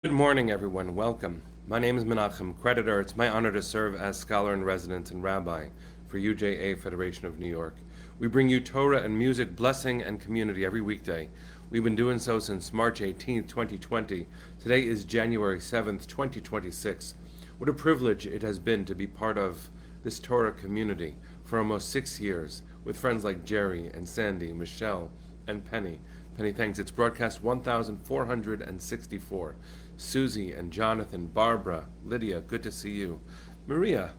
Good morning, everyone. Welcome. My name is Menachem Creditor. It's my honor to serve as scholar in residence and rabbi for UJA Federation of New York. We bring you Torah and music, blessing, and community every weekday. We've been doing so since March 18th, 2020. Today is January 7th, 2026. What a privilege it has been to be part of this Torah community for almost 6 years with friends like Jerry and Sandy, Michelle, and Penny. Penny thanks. It's broadcast 1464. Susie and Jonathan, Barbara, Lydia, good to see you. Maria,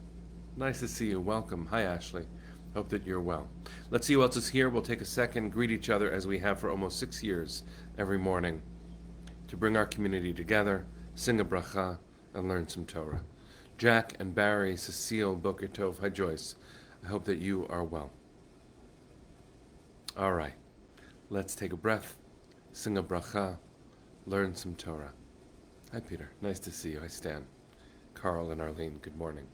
nice to see you. Welcome. Hi, Ashley. Hope that you're well. Let's see who else is here. We'll take a second, greet each other as we have for almost 6 years every morning to bring our community together, sing a bracha, and learn some Torah. Jack and Barry, Cecile, Boker Tov. Hi, Joyce. I hope that you are well. All right. Let's take a breath, sing a bracha, learn some Torah. Hi, Peter. Nice to see you. Hi, Stan. Carl and Arlene, good morning.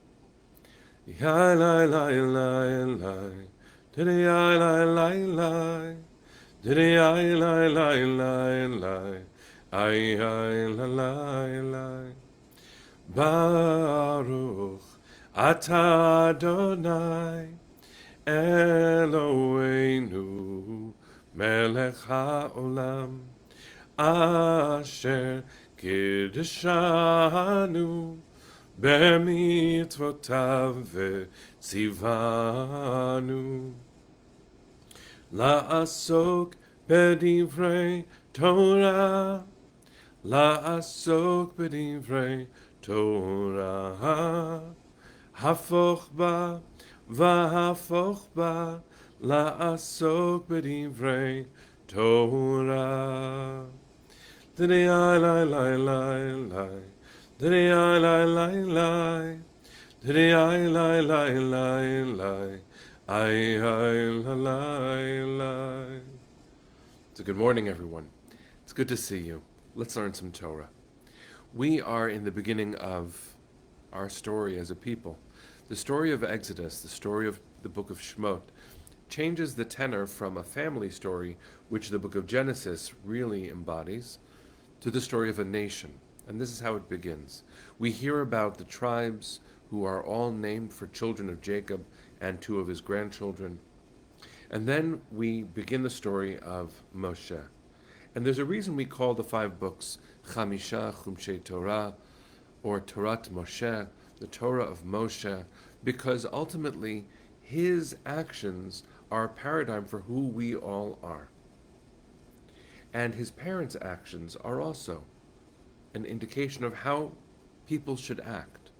Baruch atah Adonai Eloheinu melech haolam asher Kiddushanu b'mitzvotav v'tzivanu la'asok b'divrei Torah la'asok b'divrei Torah hafoch ba v'hafoch ba la'asok b'divrei Torah. Diddy I lie lie lie lie. Diddy I lie lie lie. Diddy I lie lie lie lie. I lie lie. So good morning, everyone. It's good to see you. Let's learn some Torah. We are in the beginning of our story as a people. The story of Exodus, the story of the book of Shemot, changes the tenor from a family story, which the book of Genesis really embodies, to the story of a nation. And this is how it begins. We hear about the tribes who are all named for children of Jacob and two of his grandchildren. And then we begin the story of Moshe. And there's a reason we call the 5 books Chamisha Chumshei Torah, or Torat Moshe, the Torah of Moshe, because ultimately his actions are a paradigm for who we all are. And his parents' actions are also an indication of how people should act.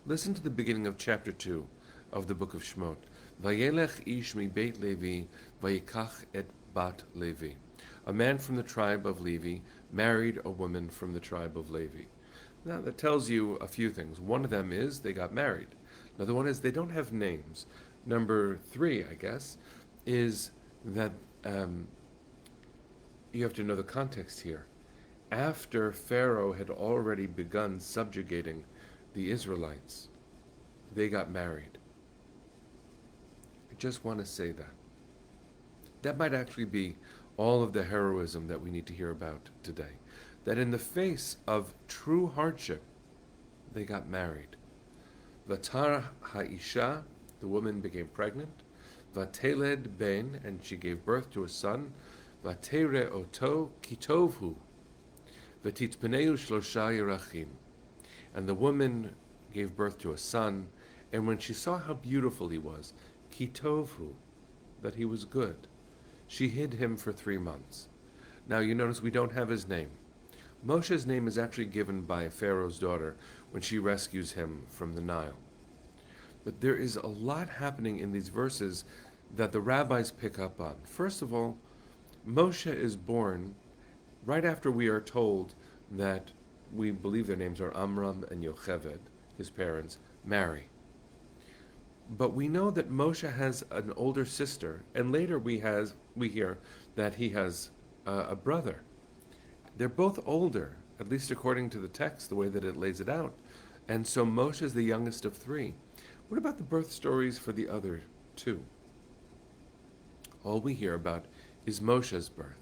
Listen to the beginning of chapter 2 of the book of Shemot. Vayelech ish mi beit Levi, vayikach et bat Levi. A man from the tribe of Levi married a woman from the tribe of Levi. Now that tells you a few things. One of them is they got married. Another one is they don't have names. Number 3, I guess, is that you have to know the context here. After Pharaoh had already begun subjugating the Israelites, they got married. I just want to say that. That might actually be all of the heroism that we need to hear about today. That in the face of true hardship, they got married. Vatar ha'isha, the woman became pregnant. Vateled ben, and she gave birth to a son. Vatere oto kitovhu. V'titpneu shlosha yerachim. And the woman gave birth to a son, and when she saw how beautiful he was, kitovhu, that he was good, she hid him for 3 months. Now you notice we don't have his name. Moshe's name is actually given by Pharaoh's daughter when she rescues him from the Nile. But there is a lot happening in these verses that the rabbis pick up on. First of all, Moshe is born right after we are told that we believe their names are Amram and Yocheved, his parents, marry. But we know that Moshe has an older sister, and later we hear that he has a brother. They're both older, at least according to the text, the way that it lays it out. And so Moshe is the youngest of 3. What about the birth stories for the other 2? All we hear about is Moshe's birth.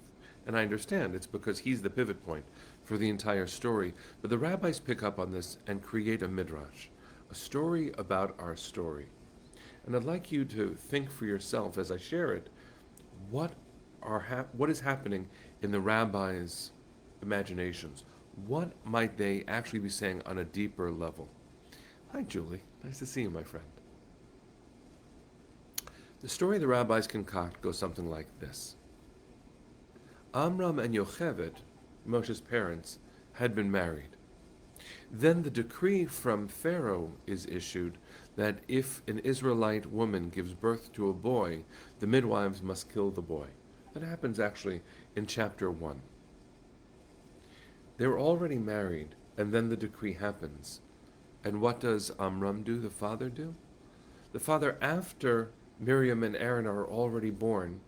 And I understand it's because he's the pivot point. for the entire story, but the rabbis pick up on this and create a midrash, a story about our story. And I'd like you to think for yourself as I share it, what is happening in the rabbis' imaginations? What might they actually be saying on a deeper level? Hi, Julie. Nice to see you, my friend. The story the rabbis concoct goes something like this. Amram and Yocheved, Moshe's parents, had been married. Then the decree from Pharaoh is issued that if an Israelite woman gives birth to a boy, the midwives must kill the boy. That happens actually in chapter 1. They were already married, and then the decree happens. And what does Amram do, the father do? The father, after Miriam and Aaron are already born,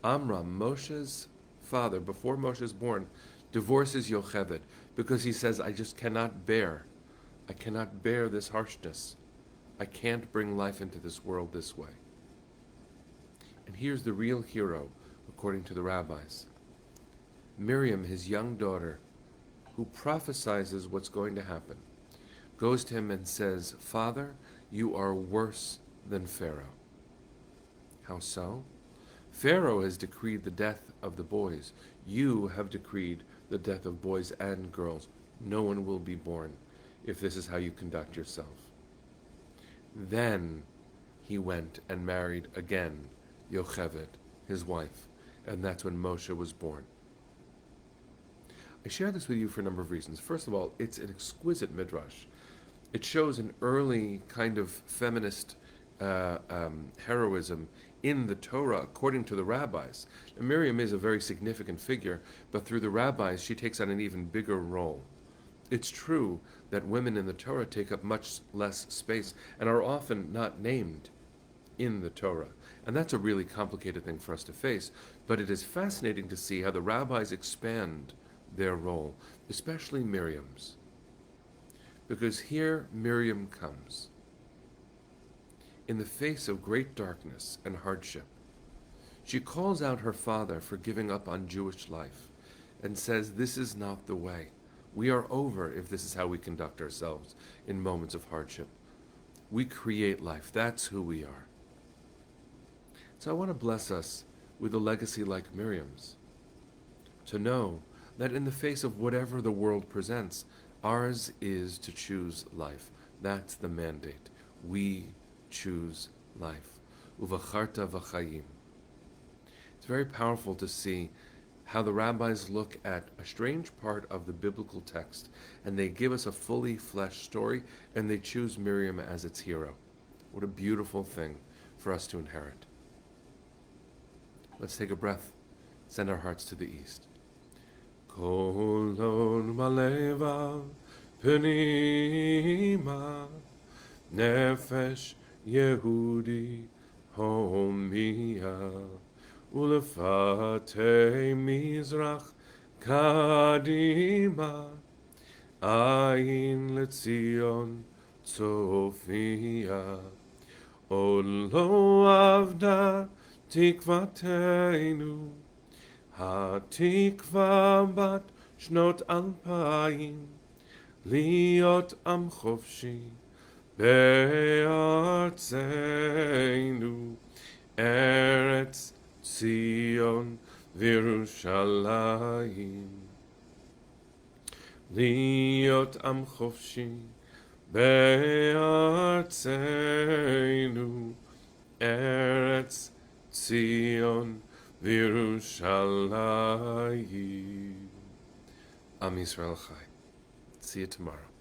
Amram, Moshe's father, before Moshe's born, divorces Yocheved because he says, I cannot bear this harshness. I can't bring life into this world this way. And here's the real hero, according to the rabbis. Miriam, his young daughter, who prophesizes what's going to happen, goes to him and says, Father, you are worse than Pharaoh. How so? Pharaoh has decreed the death of the boys. You have decreed the death of boys and girls. No one will be born if this is how you conduct yourself. Then he went and married again Yocheved, his wife, and that's when Moshe was born. I share this with you for a number of reasons. First of all, it's an exquisite midrash. It shows an early kind of feminist heroism in the Torah, according to the rabbis. And Miriam is a very significant figure, but through the rabbis, she takes on an even bigger role. It's true that women in the Torah take up much less space and are often not named in the Torah. And that's a really complicated thing for us to face, but it is fascinating to see how the rabbis expand their role, especially Miriam's. Because here Miriam comes in the face of great darkness and hardship. She calls out her father for giving up on Jewish life and says, this is not the way. We are over if this is how we conduct ourselves in moments of hardship. We create life. That's who we are. So I want to bless us with a legacy like Miriam's, to know that in the face of whatever the world presents, ours is to choose life. That's the mandate. We choose life. Uvacharta v'chayim. It's very powerful to see how the rabbis look at a strange part of the biblical text and they give us a fully fleshed story and they choose Miriam as its hero. What a beautiful thing for us to inherit. Let's take a breath, send our hearts to the east. Kolon maleva penima nefesh Yehudi homia ulefate mizrach kadima ayin letzion tzofia olo avda tikvateinu התקווה בת שנות 2000 להיות עם חופשי בארצנו ארץ ציון וירושלים להיות עם חופשי בארצנו ארץ ציון Virushalayim. Am Yisrael Chai. See you tomorrow.